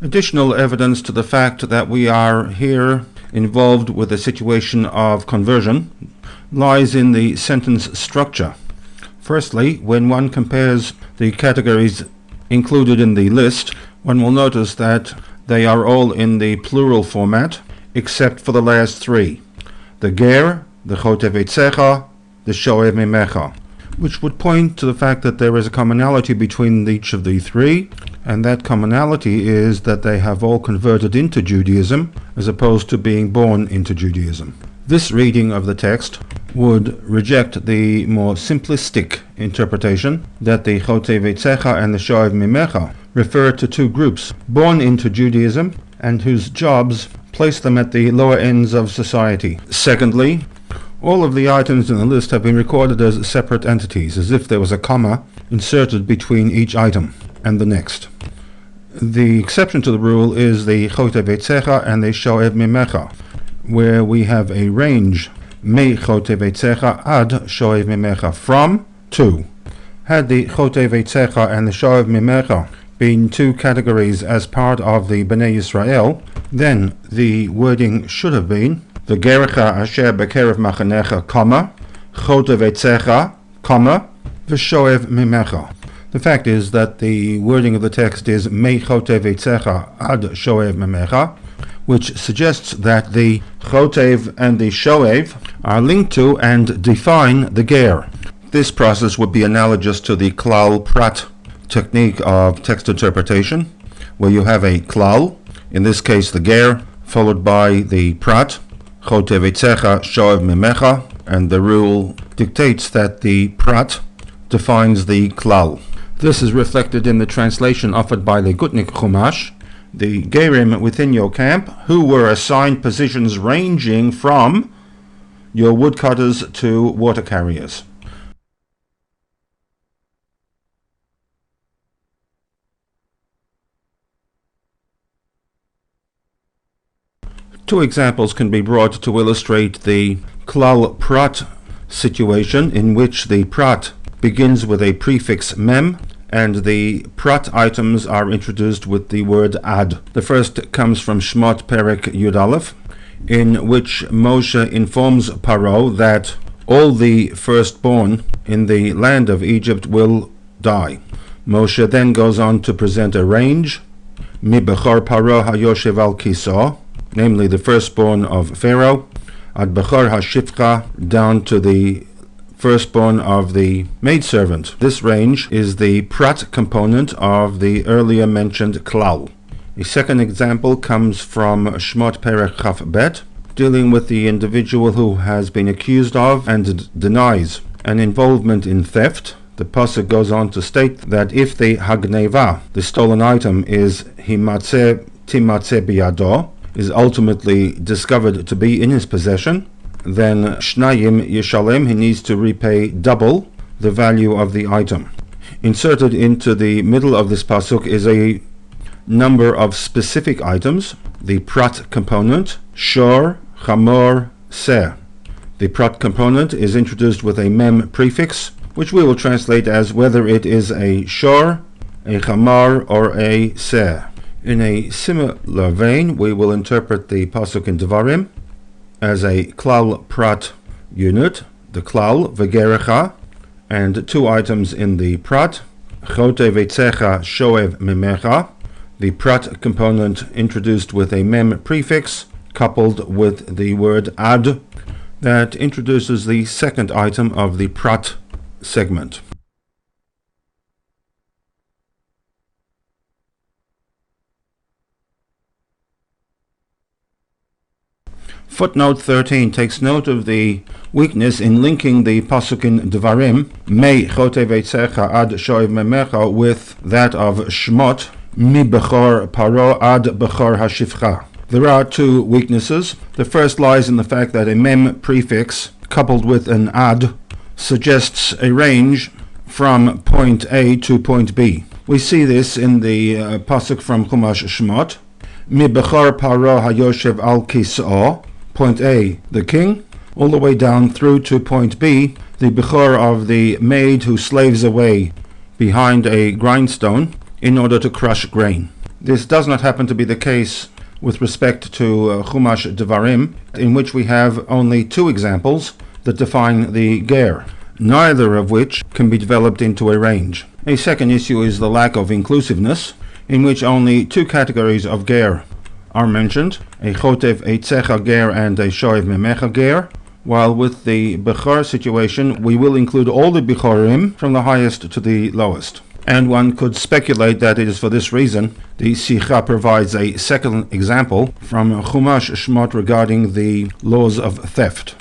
Additional evidence to the fact that we are here involved with a situation of conversion lies in the sentence structure. Firstly, when one compares the categories included in the list, one will notice that they are all in the plural format, except for the last three: the ger, the chotev SICHAH, the shoev mimecha, which would point to the fact that there is a commonality between each of the three, and that commonality is that they have all converted into Judaism as opposed to being born into Judaism. This reading of the text would reject the more simplistic interpretation that the chotev SICHAH and the shoev mimecha refer to two groups born into Judaism and whose jobs place them at the lower ends of society. Secondly, all of the items in the list have been recorded as separate entities, as if there was a comma inserted between each item and the next. The exception to the rule is the chotev SICHAH and the shoev mimecha, where we have a range me chotev SICHAH ad shoev mimecha, from to. Had the chotev SICHAH and the shoev mimecha been two categories as part of the Bnei Yisrael, then the wording should have been v'gerecha asher bekerev machanecha, comma, chotev SICHAH, comma, v'shoev mimecha. The fact is that the wording of the text is me chotev SICHAH ad shoev mimecha, which suggests that the chotev and the shoev are linked to and define the ger. This process would be analogous to the klal prat technique of text interpretation, where you have a klal, in this case the ger, followed by the prat, chotev SICHAH, shoev mimecha, and the rule dictates that the prat defines the klal. This is reflected in the translation offered by the Gutnik Chumash. The gerim within your camp who were assigned positions ranging from your woodcutters to water carriers. Two examples can be brought to illustrate the klal prat situation, in which the prat begins with a prefix mem and the prat items are introduced with the word ad. The first comes from Shmot Perek Yud Aleph, in which Moshe informs Paro that all the firstborn in the land of Egypt will die. Moshe then goes on to present a range, mi bechor Paro hayoshev al kiso, namely the firstborn of Pharaoh, ad bechor hashifcha, down to the firstborn of the maidservant. This range is the prat component of the earlier mentioned klal. A second example comes from Shmot Perek Chaf Bet, dealing with the individual who has been accused of and denies an involvement in theft. The pasuk goes on to state that if the hagneva, the stolen item, is timatzeh biyado, is ultimately discovered to be in his possession, then shnayim yishalem, he needs to repay double the value of the item. Inserted into the middle of this pasuk is a number of specific items, the prat component, shor, chamor, seh. The prat component is introduced with a mem prefix, which we will translate as whether it is a shor, a chamar, or a seh. In a similar vein, we will interpret the pasuk in Devarim as a klal prat unit, the klal v'gerecha, and two items in the prat, chotev SICHAH, shoev mimecha, the prat component introduced with a mem prefix coupled with the word ad that introduces the second item of the prat segment. Footnote 13 takes note of the weakness in linking the pasuk in Devarim, me chotev SICHAH ad shoev mimecha, with that of Shmot, mi bechor Paro ad bechor hashifcha. There are two weaknesses. The first lies in the fact that a mem prefix coupled with an ad suggests a range from point A to point B. We see this in the pasuk from Chumash Shmot, mi bechor Paro hayoshev al kiso, point A, the king, all the way down through to point B, the bechor of the maid who slaves away behind a grindstone in order to crush grain. This does not happen to be the case with respect to Chumash Devarim, in which we have only 2 examples that define the ger, neither of which can be developed into a range. A second issue is the lack of inclusiveness, in which only 2 categories of ger are mentioned, a chotev SICHAH ger and a shoev memecha ger, while with the Bechor situation we will include all the Bechorim from the highest to the lowest. And one could speculate that it is for this reason the SICHAH provides a second example from Chumash Shmot regarding the laws of theft.